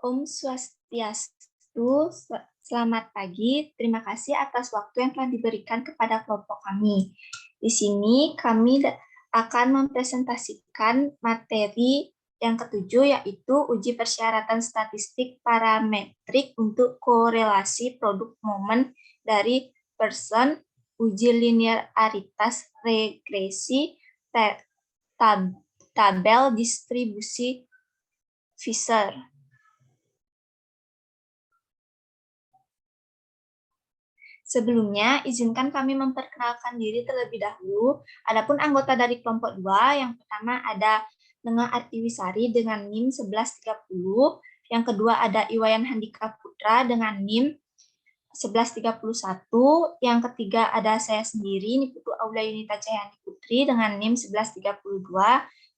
Om Swastiastu, selamat pagi. Terima kasih atas waktu yang telah diberikan kepada kelompok kami. Di sini kami akan mempresentasikan materi yang ketujuh, yaitu uji persyaratan statistik parametrik untuk korelasi produk momen dari person, uji linearitas regresi, tabel distribusi Fisher. Sebelumnya, izinkan kami memperkenalkan diri terlebih dahulu. Adapun anggota dari kelompok 2, yang pertama ada Nengah Artiwisari dengan NIM 1130, yang kedua ada Iwayan Handika Putra dengan NIM 1131, yang ketiga ada saya sendiri, Niputu Aula Yunita Cahyani Putri dengan NIM 1132,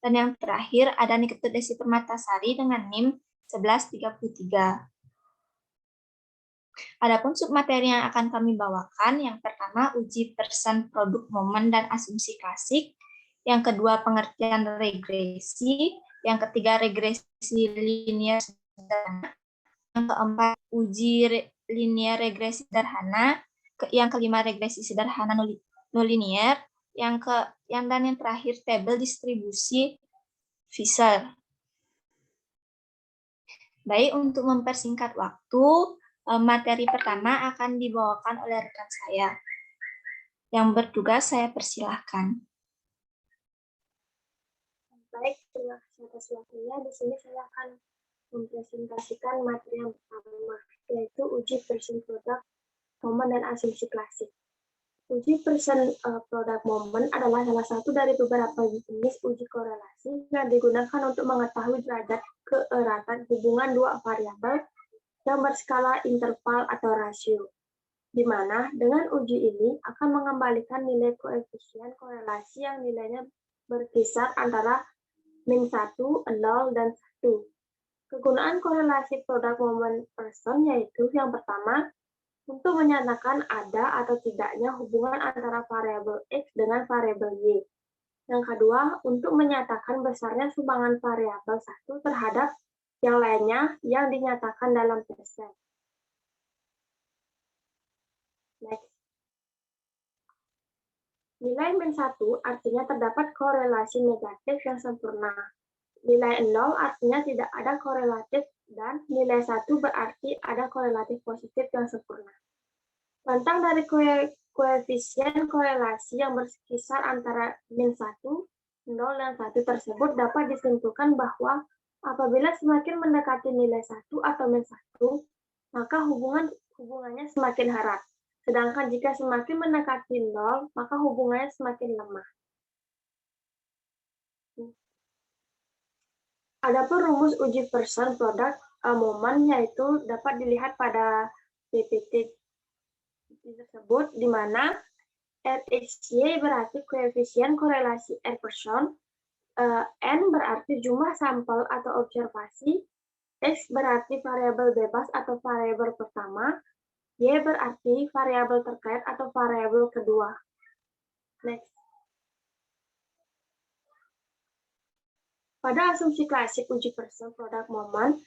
dan yang terakhir ada Niketut Desi Permatasari dengan NIM 1133. Adapun submateri yang akan kami bawakan, yang pertama uji person produk momen dan asumsi klasik, yang kedua pengertian regresi, yang ketiga regresi linier sederhana, yang keempat uji linier regresi sederhana, yang kelima regresi sederhana nonlinear, yang terakhir tabel distribusi Fisher. Baik, untuk mempersingkat waktu, materi pertama akan dibawakan oleh rekan saya. Yang bertugas saya persilahkan. Baik, terima kasih atas waktunya. Di sini saya akan mempresentasikan materi yang pertama, yaitu uji person produk momen dan asumsi klasik. Uji person produk momen adalah salah satu dari beberapa jenis uji korelasi yang digunakan untuk mengetahui derajat keeratan hubungan dua variabel yang berskala interval atau rasio, di mana dengan uji ini akan mengembalikan nilai koefisien korelasi yang nilainya berkisar antara min 1, 0, dan 1. Kegunaan korelasi produk momen person yaitu yang pertama, untuk menyatakan ada atau tidaknya hubungan antara variabel X dengan variabel Y. Yang kedua, untuk menyatakan besarnya sumbangan variabel satu terhadap yang lainnya yang dinyatakan dalam persen. Next. Nilai min 1 artinya terdapat korelasi negatif yang sempurna. Nilai 0 artinya tidak ada korelatif dan nilai 1 berarti ada korelatif positif yang sempurna. Rentang dari koefisien korelasi yang berkisar antara min 1, 0, dan 1 tersebut dapat disimpulkan bahwa apabila semakin mendekati nilai 1 atau min 1, maka hubungannya semakin erat. Sedangkan jika semakin mendekati 0, maka hubungannya semakin lemah. Adapun rumus uji person produk momen yaitu dapat dilihat pada PPT tersebut, di mana RXY berarti koefisien korelasi R person, N berarti jumlah sampel atau observasi, X berarti variabel bebas atau variabel pertama, Y berarti variabel terkait atau variabel kedua. Next. Pada asumsi klasik uji person produk momen,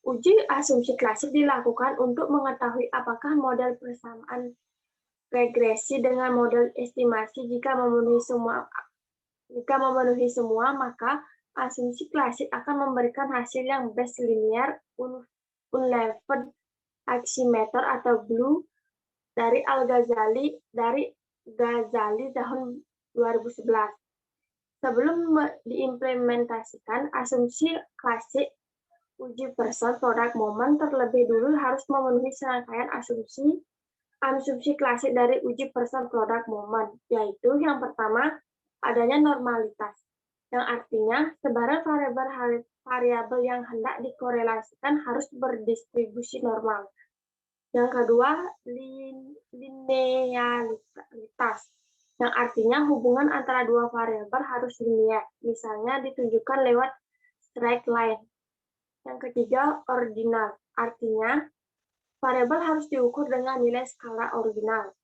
uji asumsi klasik dilakukan untuk mengetahui apakah model persamaan regresi dengan model estimasi jika memenuhi semua, maka asumsi klasik akan memberikan hasil yang best linear unlevered aximeter atau BLEU dari Ghazali tahun 2011. Sebelum diimplementasikan asumsi klasik uji person produk momen, terlebih dulu harus memenuhi serangkaian asumsi klasik dari uji person produk momen, yaitu yang pertama, adanya normalitas, yang artinya sebaran variabel yang hendak dikorelasikan harus berdistribusi normal. Yang kedua, linearitas, yang artinya hubungan antara dua variabel harus linear, misalnya ditunjukkan lewat straight line. Yang ketiga, ordinal, artinya variabel harus diukur dengan nilai skala ordinal.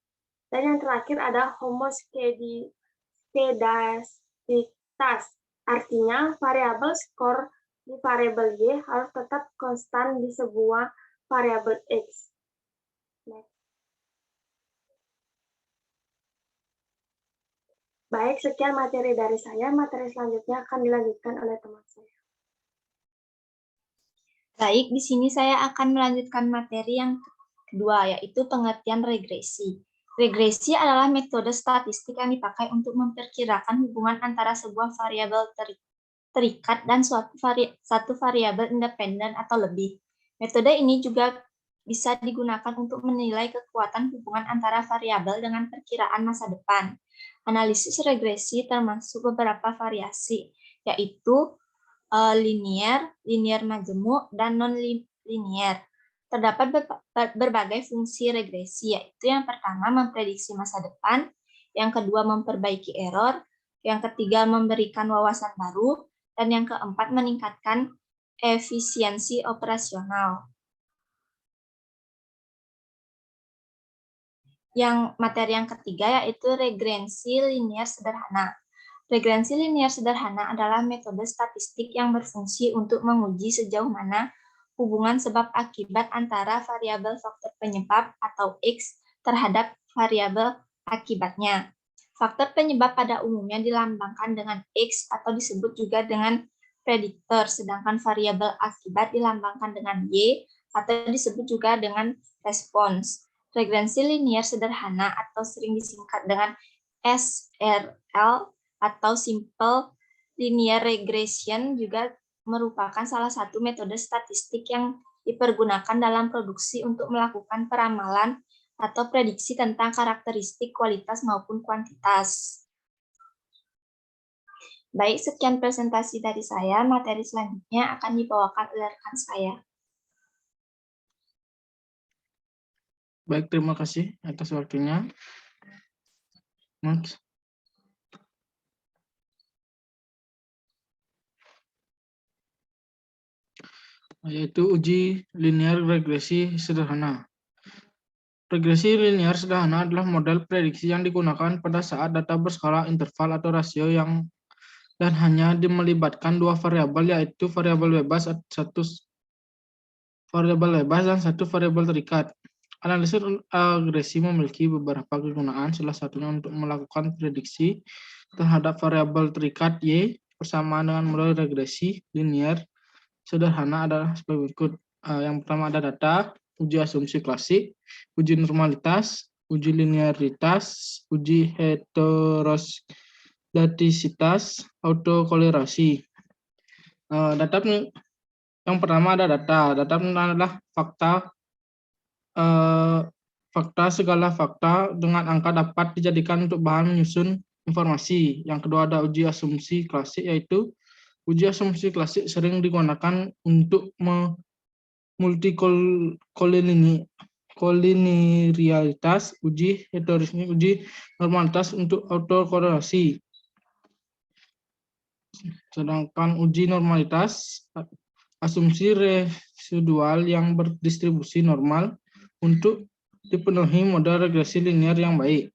Dan yang terakhir ada homoskedastictas, artinya variabel skor di variabel Y harus tetap konstan di sebuah variabel X. Baik, sekian materi dari saya. Materi selanjutnya akan dilanjutkan oleh teman saya. Baik, di sini saya akan melanjutkan materi yang kedua, yaitu pengertian regresi. Regresi adalah metode statistik yang dipakai untuk memperkirakan hubungan antara sebuah variabel terikat dan satu variabel independen atau lebih. Metode ini juga bisa digunakan untuk menilai kekuatan hubungan antara variabel dengan perkiraan masa depan. Analisis regresi termasuk beberapa variasi, yaitu linear majemuk, dan non-linear. Terdapat berbagai fungsi regresi, yaitu yang pertama memprediksi masa depan, yang kedua memperbaiki error, yang ketiga memberikan wawasan baru, dan yang keempat meningkatkan efisiensi operasional. Yang materi yang ketiga yaitu regresi linear sederhana. Regresi linear sederhana adalah metode statistik yang berfungsi untuk menguji sejauh mana hubungan sebab akibat antara variabel faktor penyebab atau X terhadap variabel akibatnya. Faktor penyebab pada umumnya dilambangkan dengan X atau disebut juga dengan prediktor, sedangkan variabel akibat dilambangkan dengan Y atau disebut juga dengan respons. Regresi linear sederhana atau sering disingkat dengan SRL atau Simple Linear Regression juga merupakan salah satu metode statistik yang dipergunakan dalam produksi untuk melakukan peramalan atau prediksi tentang karakteristik kualitas maupun kuantitas. Baik, sekian presentasi dari saya. Materi selanjutnya akan dibawakan oleh rekan saya. Baik, terima kasih atas waktunya. Next. Yaitu uji linear regresi sederhana. Regresi linear sederhana adalah model prediksi yang digunakan pada saat data berskala interval atau rasio yang dan hanya melibatkan dua variabel, yaitu variabel bebas dan satu variabel terikat. Analisis regresi memiliki beberapa kegunaan, salah satunya untuk melakukan prediksi terhadap variabel terikat Y. Persamaan dengan model regresi linear sederhana adalah sebagai berikut. Yang pertama ada data, uji asumsi klasik, uji normalitas, uji linearitas, uji heterodatisitas, autokorelasi. Data yang pertama ada data. Data adalah fakta segala fakta dengan angka dapat dijadikan untuk bahan menyusun informasi. Yang kedua ada uji asumsi klasik, yaitu uji asumsi klasik sering digunakan untuk multikolinearitas, uji heterodatisitas, uji normalitas untuk autokorelasi. Sedangkan uji normalitas, asumsi residual yang berdistribusi normal untuk dipenuhi model regresi linear yang baik.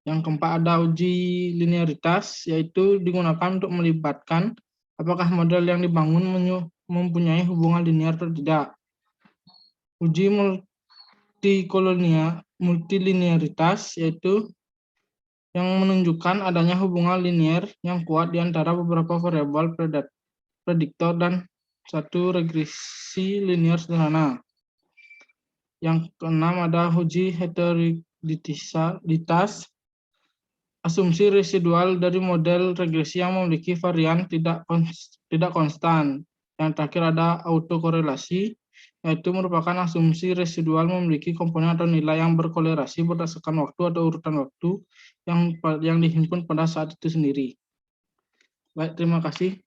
Yang keempat ada uji linearitas, yaitu digunakan untuk melibatkan apakah model yang dibangun mempunyai hubungan linear atau tidak. Uji multilinearitas, yaitu yang menunjukkan adanya hubungan linear yang kuat di antara beberapa variabel prediktor dan satu regresi linear sederhana. Yang keenam ada uji heterodatisitas, asumsi residual dari model regresi yang memiliki varian tidak konstan. Yang terakhir ada autokorelasi, yaitu merupakan asumsi residual memiliki komponen atau nilai yang berkorelasi berdasarkan waktu atau urutan waktu yang dihimpun pada saat itu sendiri. Baik, terima kasih.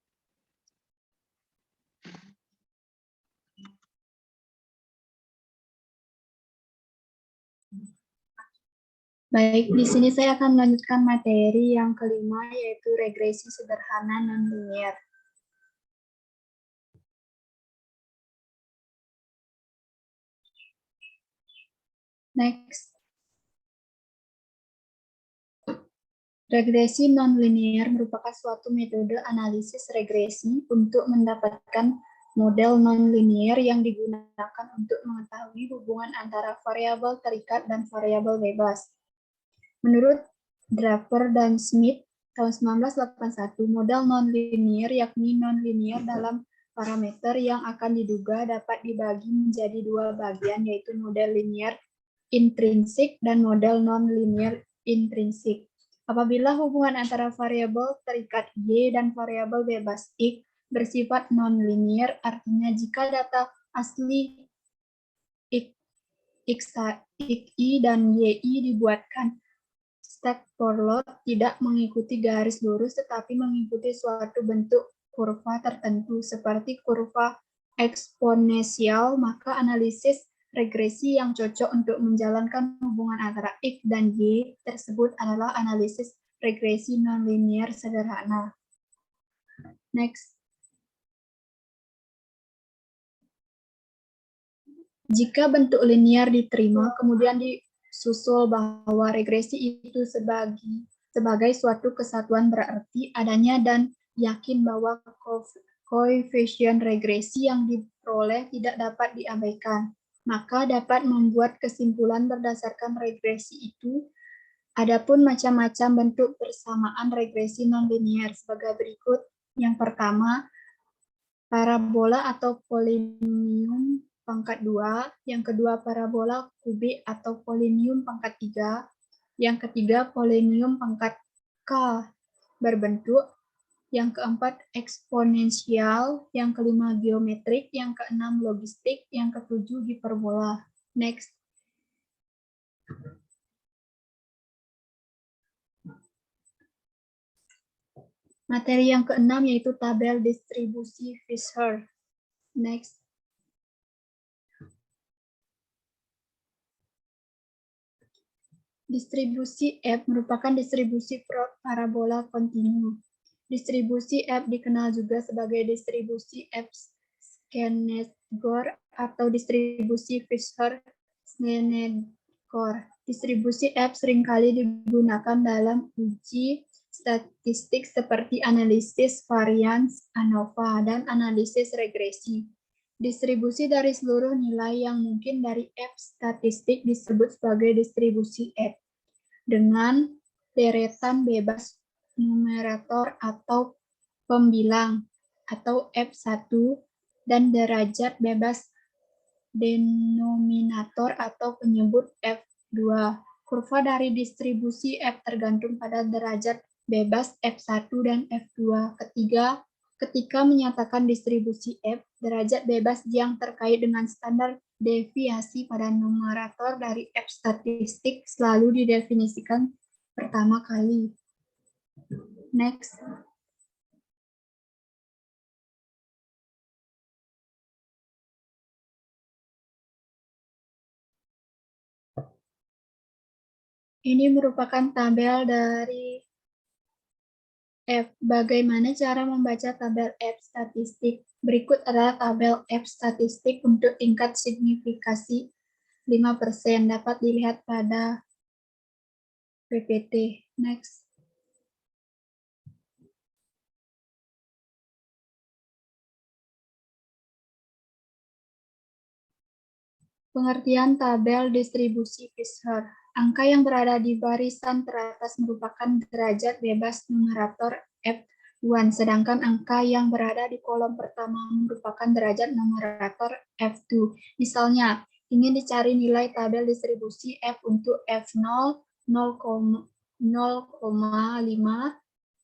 Baik, di sini saya akan melanjutkan materi yang kelima, yaitu regresi sederhana non-linear. Next. Regresi nonlinear merupakan suatu metode analisis regresi untuk mendapatkan model nonlinear yang digunakan untuk mengetahui hubungan antara variabel terikat dan variabel bebas. Menurut Draper dan Smith tahun 1981, model nonlinear yakni nonlinear dalam parameter yang akan diduga dapat dibagi menjadi dua bagian, yaitu model linear intrinsik dan model nonlinear intrinsik. Apabila hubungan antara variabel terikat Y dan variabel bebas X bersifat nonlinear, artinya jika data asli XI dan YI dibuatkan, stack for tidak mengikuti garis lurus tetapi mengikuti suatu bentuk kurva tertentu seperti kurva eksponensial, maka analisis regresi yang cocok untuk menjalankan hubungan antara X dan Y tersebut adalah analisis regresi nonlinear sederhana. Next. Jika bentuk linear diterima, kemudian disusul bahwa regresi itu sebagai suatu kesatuan berarti adanya dan yakin bahwa koefisien regresi yang diperoleh tidak dapat diabaikan, maka dapat membuat kesimpulan berdasarkan regresi itu. Adapun macam-macam bentuk persamaan regresi nonlinear sebagai berikut. Yang pertama, parabola atau polinomium pangkat 2, yang kedua parabola kubik atau polinomium pangkat 3, yang ketiga polinomium pangkat K berbentuk, yang keempat eksponensial, yang kelima geometrik, yang keenam logistik, yang ketujuh hiperbola. Next. Materi yang keenam yaitu tabel distribusi Fisher. Next. Distribusi F merupakan distribusi parabola kontinu. Distribusi F dikenal juga sebagai distribusi F-Snedgor atau distribusi Fisher-Snedgor. Distribusi F seringkali digunakan dalam uji statistik seperti analisis varians ANOVA dan analisis regresi. Distribusi dari seluruh nilai yang mungkin dari F statistik disebut sebagai distribusi F dengan deretan bebas numerator atau pembilang atau F1 dan derajat bebas denominator atau penyebut F2. Kurva dari distribusi F tergantung pada derajat bebas F1 dan F2. Ketika menyatakan distribusi F, derajat bebas yang terkait dengan standar deviasi pada numerator dari F statistik selalu didefinisikan pertama kali. Next. Ini merupakan tabel dari F. Bagaimana cara membaca tabel F statistik? Berikut adalah tabel F statistik untuk tingkat signifikasi 5%. Dapat dilihat pada PPT. Next. Pengertian tabel distribusi Fisher. Angka yang berada di barisan teratas merupakan derajat bebas numerator F1, sedangkan angka yang berada di kolom pertama merupakan derajat numerator F2. Misalnya, ingin dicari nilai tabel distribusi F untuk F0, 0,5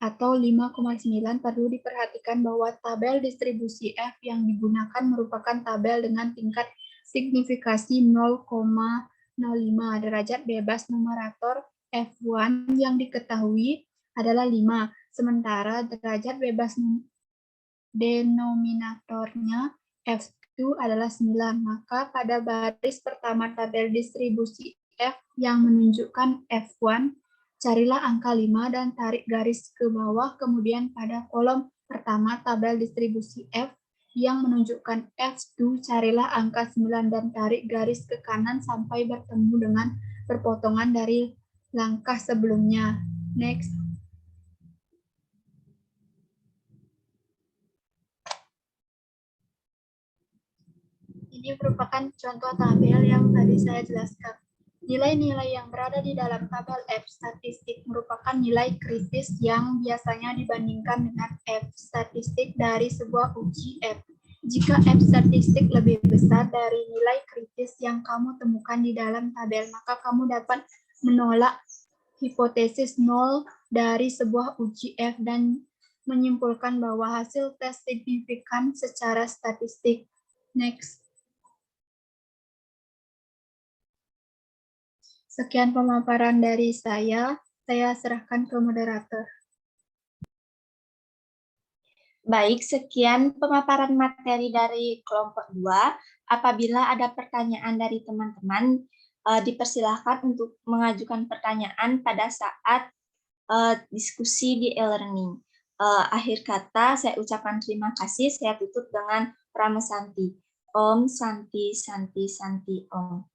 atau 5,9, perlu diperhatikan bahwa tabel distribusi F yang digunakan merupakan tabel dengan tingkat signifikasi 0,05. Derajat bebas numerator F1 yang diketahui adalah 5, sementara derajat bebas denominatornya F2 adalah 9. Maka pada baris pertama tabel distribusi F yang menunjukkan F1, carilah angka 5 dan tarik garis ke bawah, kemudian pada kolom pertama tabel distribusi F yang menunjukkan F2, carilah angka 9 dan tarik garis ke kanan sampai bertemu dengan perpotongan dari langkah sebelumnya. Next. ini merupakan contoh tabel yang tadi saya jelaskan. Nilai-nilai yang berada di dalam tabel F statistik merupakan nilai kritis yang biasanya dibandingkan dengan F statistik dari sebuah uji F. Jika F statistik lebih besar dari nilai kritis yang kamu temukan di dalam tabel, maka kamu dapat menolak hipotesis nol dari sebuah uji F dan menyimpulkan bahwa hasil tes signifikan secara statistik. Next. Sekian pemaparan dari saya serahkan ke moderator. Baik, sekian pemaparan materi dari kelompok 2. Apabila ada pertanyaan dari teman-teman, dipersilahkan untuk mengajukan pertanyaan pada saat diskusi di e-learning. Akhir kata, saya ucapkan terima kasih. Saya tutup dengan Pramesanti. Om Santi Santi Santi Om.